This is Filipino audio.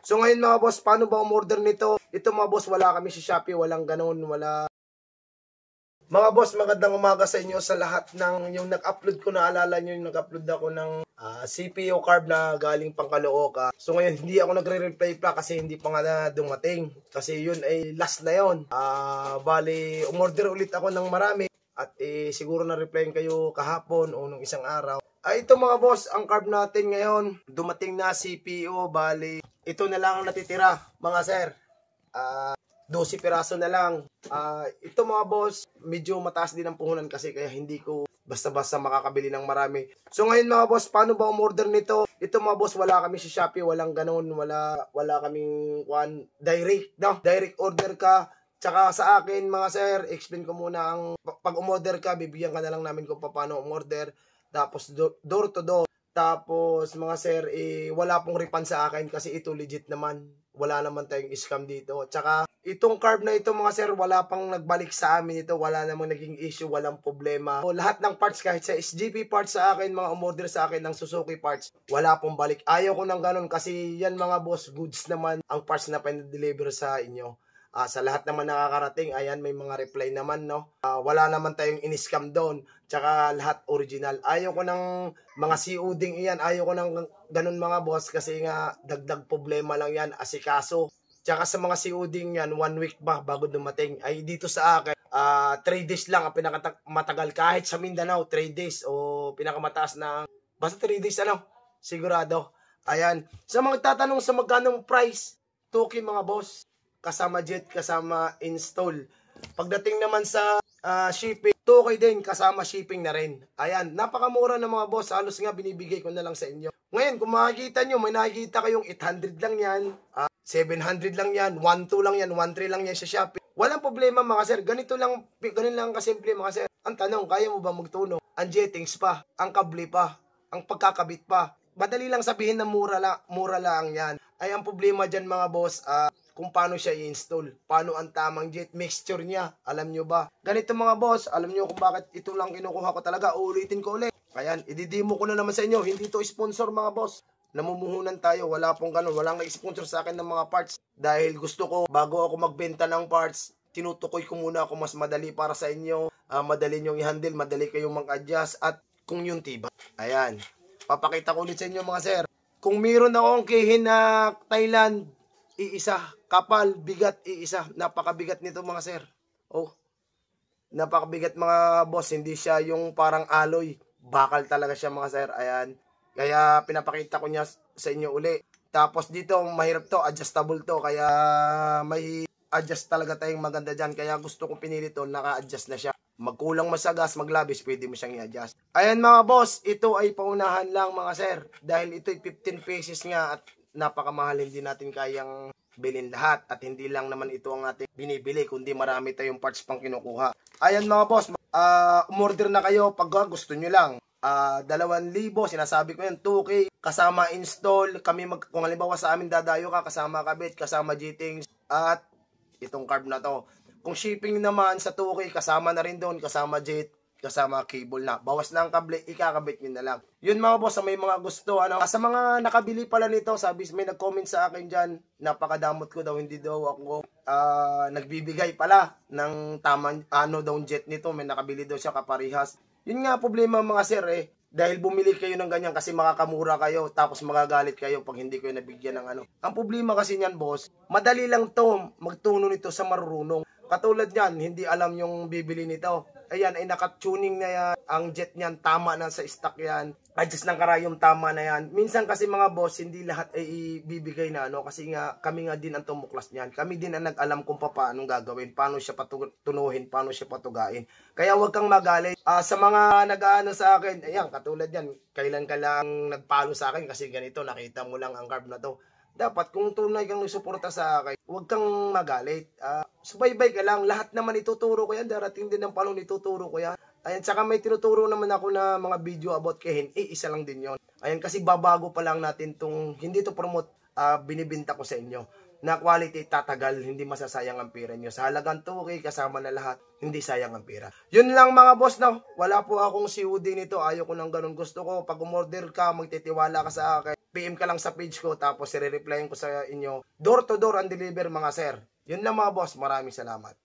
So ngayon mga boss, paano ba umorder nito? Ito mga boss, wala kami sa Shopee, walang ganun, wala. Mga boss, magandang umaga sa inyo sa lahat ng yung nag-upload ko. Naalala nyo yung nag-upload ako ng CPU carb na galing pang Caloocan. So ngayon, hindi ako nagre-reply pa kasi hindi pa nga dumating. Kasi yun ay last na yun. Bali, umorder ulit ako ng marami. At siguro na-replyan kayo kahapon o nung isang araw. Ito mga boss, ang carb natin ngayon. Dumating na CPU, bali. Ito na lang ang natitira, mga sir. 12 piraso na lang. Ito mga boss, medyo mataas din ang puhunan kasi kaya hindi ko basta-basta makakabili ng marami. So ngayon mga boss, paano ba umorder nito? Ito mga boss, wala kami sa Shopee, walang ganun, wala kaming direct, no? Direct order ka. Tsaka sa akin mga sir, explain ko muna ang pag umorder ka, bibigyan ka na lang namin kung paano umorder. Tapos door to door. Tapos mga sir, wala pong refund sa akin kasi ito legit naman. Wala naman tayong scam dito. Tsaka itong carb na ito mga sir, wala pang nagbalik sa amin ito. Wala namang naging issue, walang problema. So, lahat ng parts kahit sa SGP parts sa akin, mga umorder sa akin ng Suzuki parts, wala pong balik. Ayaw ko ng ganun kasi yan mga boss, goods naman ang parts na pinadeliver sa inyo. Sa lahat naman nakakarating, ayan, may mga reply naman, no? Wala naman tayong in-scam doon. Tsaka lahat original. Ayaw ko ng mga COD iyan. Ayaw ko ng ganun mga boss kasi nga dagdag problema lang yan, asikaso. Tsaka sa mga COD yan, 1 week ba bago dumating. Ay dito sa akin, 3 days lang ang pinakamatagal. Kahit sa Mindanao, 3 days o pinakamataas na, basta 3 days sigurado. Ayan. Sa mga tatanong sa magkanong price, 2K mga boss. Kasama jet, kasama install. Pagdating naman sa shipping, 2K din, kasama shipping na rin. Ayan, napakamura ng mga boss. Halos nga binibigay ko na lang sa inyo. Ngayon, kung makikita nyo, may nakikita kayong 800 lang yan, 700 lang yan, 1.2 lang yan, 1.3 lang yan sa Shopee. Walang problema mga sir. Ganun lang kasimple mga sir. Ang tanong, kaya mo ba magtuno? Ang jettings pa, ang kable pa, ang pagkakabit pa. Madali lang sabihin na mura lang yan. Ay ang problema dyan mga boss, kung paano siya i-install, paano ang tamang jet mixture niya, alam nyo ba? Ganito mga boss, alam nyo kung bakit ito lang kinukuha ko talaga, uulitin ko ulit. Ayan, ididemo ko na naman sa inyo, hindi to sponsor mga boss. Namumuhunan tayo, wala pong ganun, walang nag-sponsor sa akin ng mga parts. Dahil gusto ko, bago ako magbenta ng parts, tinutukoy ko muna ako mas madali para sa inyo, madali nyong i-handle, madali kayong mag-adjust, at kung yung tiba. Ayan, papakita ko ulit sa inyo mga sir. Kung meron akong kihin na Thailand, iisa, kapal, bigat, iisa. Napakabigat nito mga sir. Oh, napakabigat mga boss. Hindi siya yung parang alloy. Bakal talaga siya mga sir. Ayan. Kaya pinapakita ko niya sa inyo uli. Tapos dito, mahirap to. Adjustable to. Kaya may adjust talaga tayong maganda dyan. Kaya gusto kong pinili to. Naka-adjust na siya. Magkulang masagas, maglabis, pwede mo siyang i-adjust. Ayan mga boss. Ito ay paunahan lang mga sir. Dahil ito ay 15 pesos nga at napakamahal, hindi natin kayang bilhin lahat at hindi lang naman ito ang ating binibili kundi marami tayong parts pang kinukuha. Ayan mga boss, umorder na kayo pag gusto nyo lang. 2,000, sinasabi ko yan, 2K kasama install. Kung halimbawa sa amin dadayo ka, kasama kabit, kasama jettings at itong carb na to. Kung shipping naman sa 2K, kasama na rin doon, kasama jet, kasama cable na. Bawas na ang kable, ikakabit nyo na lang. Yun mga boss, may mga gusto. Sa mga nakabili pala nito, sabi, may nag-comment sa akin dyan, napakadamot ko daw, hindi daw ako nagbibigay pala ng tamang daw jet nito. May nakabili daw siya kaparihas. Yun nga problema mga sir dahil bumili kayo ng ganyan kasi makakamura kayo, tapos magagalit kayo pag hindi kayo nabigyan ng Ang problema kasi niyan boss, madali lang to magtuno nito sa marurunong. Katulad niyan, hindi alam yung bibili nito. Ayan, ay naka-tuning na yan. Ang jet niyan, tama na sa stock yan. Adjust ng karayom, tama na yan. Minsan kasi mga boss, hindi lahat ay ibibigay na kasi nga, kami nga din ang tumuklas niyan. Kami din ang nag-alam kung paano gagawin, paano siya patunuhin, paano siya patugain. Kaya huwag kang magalit. Sa mga nag-aano sa akin, ayan, katulad yan, kailan ka lang nagpalo sa akin kasi ganito, nakita mo lang ang carb na to. Dapat kung tunay kang nagsuporta sa akin, huwag kang magalit. Subaybay ka lang. Lahat naman ituturo ko yan. Darating din ng panong ituturo ko yan. Ayan, saka may tinuturo naman ako na mga video about kihin. Isa lang din yon. Ayan, kasi babago pa lang natin tong, hindi to promote, binibinta ko sa inyo. Na quality, tatagal, hindi masasayang ang pera nyo. Sa halagang 2K, kasama na lahat, hindi sayang ang pera. Yun lang mga boss, no? Wala po akong COD nito. Ayaw ko ng ganun. Gusto ko, pag umorder ka, magtitiwala ka sa akin. PM ka lang sa page ko, tapos i-replyin ko sa inyo. Door to door ang deliver mga sir. Yun lang mga boss, maraming salamat.